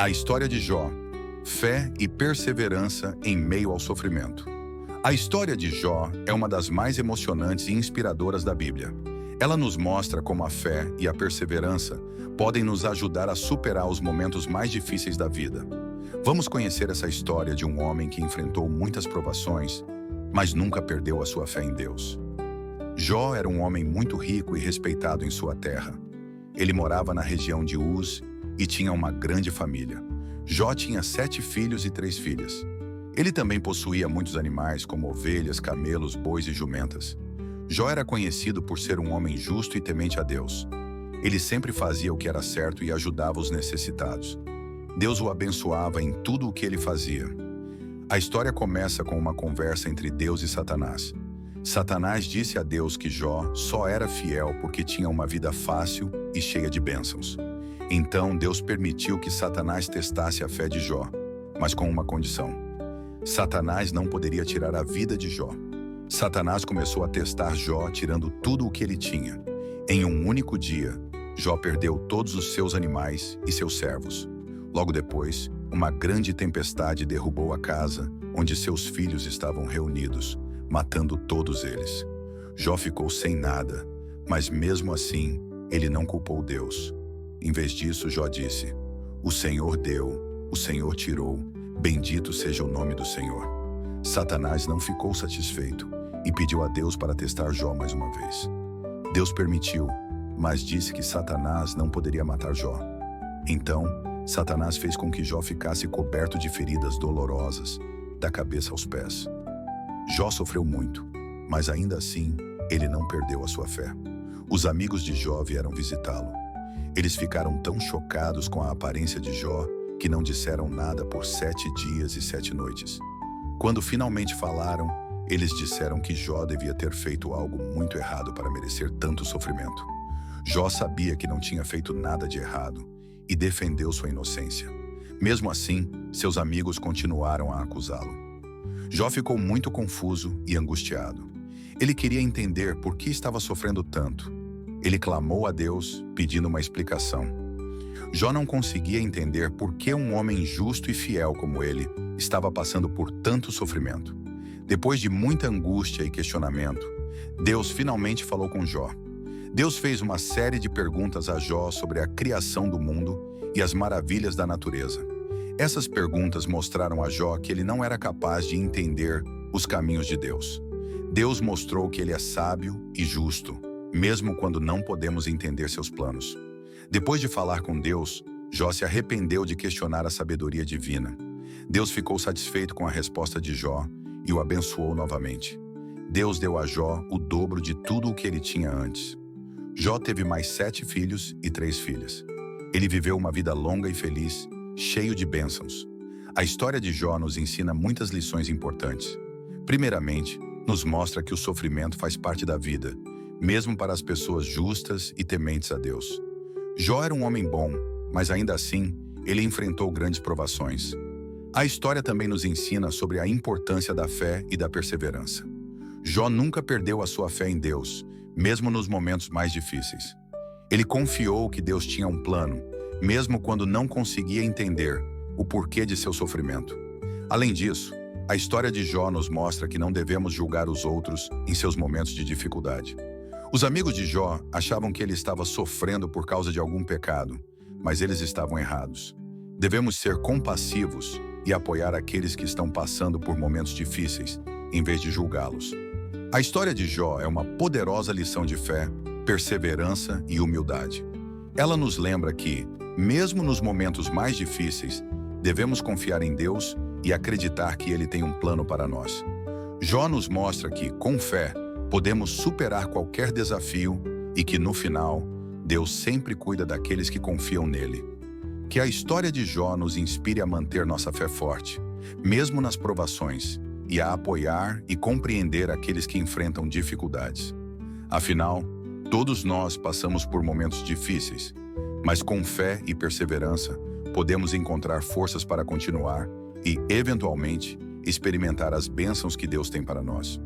A história de Jó, fé e perseverança em meio ao sofrimento. A história de Jó é uma das mais emocionantes e inspiradoras da Bíblia. Ela nos mostra como a fé e a perseverança podem nos ajudar a superar os momentos mais difíceis da vida. Vamos conhecer essa história de um homem que enfrentou muitas provações, mas nunca perdeu a sua fé em Deus. Jó era um homem muito rico e respeitado em sua terra. Ele morava na região de Uz e tinha uma grande família. Jó tinha 7 filhos e 3 filhas. Ele também possuía muitos animais, como ovelhas, camelos, bois e jumentas. Jó era conhecido por ser um homem justo e temente a Deus. Ele sempre fazia o que era certo e ajudava os necessitados. Deus o abençoava em tudo o que ele fazia. A história começa com uma conversa entre Deus e Satanás. Satanás disse a Deus que Jó só era fiel porque tinha uma vida fácil e cheia de bênçãos. Então Deus permitiu que Satanás testasse a fé de Jó, mas com uma condição. Satanás não poderia tirar a vida de Jó. Satanás começou a testar Jó, tirando tudo o que ele tinha. Em um único dia, Jó perdeu todos os seus animais e seus servos. Logo depois, uma grande tempestade derrubou a casa onde seus filhos estavam reunidos, matando todos eles. Jó ficou sem nada, mas mesmo assim, ele não culpou Deus. Em vez disso, Jó disse: "O Senhor deu, o Senhor tirou, bendito seja o nome do Senhor." Satanás não ficou satisfeito e pediu a Deus para testar Jó mais uma vez. Deus permitiu, mas disse que Satanás não poderia matar Jó. Então, Satanás fez com que Jó ficasse coberto de feridas dolorosas, da cabeça aos pés. Jó sofreu muito, mas ainda assim, ele não perdeu a sua fé. Os amigos de Jó vieram visitá-lo. Eles ficaram tão chocados com a aparência de Jó que não disseram nada por 7 dias e 7 noites. Quando finalmente falaram, eles disseram que Jó devia ter feito algo muito errado para merecer tanto sofrimento. Jó sabia que não tinha feito nada de errado e defendeu sua inocência. Mesmo assim, seus amigos continuaram a acusá-lo. Jó ficou muito confuso e angustiado. Ele queria entender por que estava sofrendo tanto. Ele clamou a Deus, pedindo uma explicação. Jó não conseguia entender por que um homem justo e fiel como ele estava passando por tanto sofrimento. Depois de muita angústia e questionamento, Deus finalmente falou com Jó. Deus fez uma série de perguntas a Jó sobre a criação do mundo e as maravilhas da natureza. Essas perguntas mostraram a Jó que ele não era capaz de entender os caminhos de Deus. Deus mostrou que ele é sábio e justo, mesmo quando não podemos entender seus planos. Depois de falar com Deus, Jó se arrependeu de questionar a sabedoria divina. Deus ficou satisfeito com a resposta de Jó e o abençoou novamente. Deus deu a Jó o dobro de tudo o que ele tinha antes. Jó teve mais 7 filhos e 3 filhas. Ele viveu uma vida longa e feliz, cheio de bênçãos. A história de Jó nos ensina muitas lições importantes. Primeiramente, nos mostra que o sofrimento faz parte da vida, mesmo para as pessoas justas e tementes a Deus. Jó era um homem bom, mas ainda assim, ele enfrentou grandes provações. A história também nos ensina sobre a importância da fé e da perseverança. Jó nunca perdeu a sua fé em Deus, mesmo nos momentos mais difíceis. Ele confiou que Deus tinha um plano, mesmo quando não conseguia entender o porquê de seu sofrimento. Além disso, a história de Jó nos mostra que não devemos julgar os outros em seus momentos de dificuldade. Os amigos de Jó achavam que ele estava sofrendo por causa de algum pecado, mas eles estavam errados. Devemos ser compassivos e apoiar aqueles que estão passando por momentos difíceis, em vez de julgá-los. A história de Jó é uma poderosa lição de fé, perseverança e humildade. Ela nos lembra que, mesmo nos momentos mais difíceis, devemos confiar em Deus e acreditar que Ele tem um plano para nós. Jó nos mostra que, com fé, podemos superar qualquer desafio e que, no final, Deus sempre cuida daqueles que confiam nele. Que a história de Jó nos inspire a manter nossa fé forte, mesmo nas provações, e a apoiar e compreender aqueles que enfrentam dificuldades. Afinal, todos nós passamos por momentos difíceis, mas com fé e perseverança, podemos encontrar forças para continuar e, eventualmente, experimentar as bênçãos que Deus tem para nós.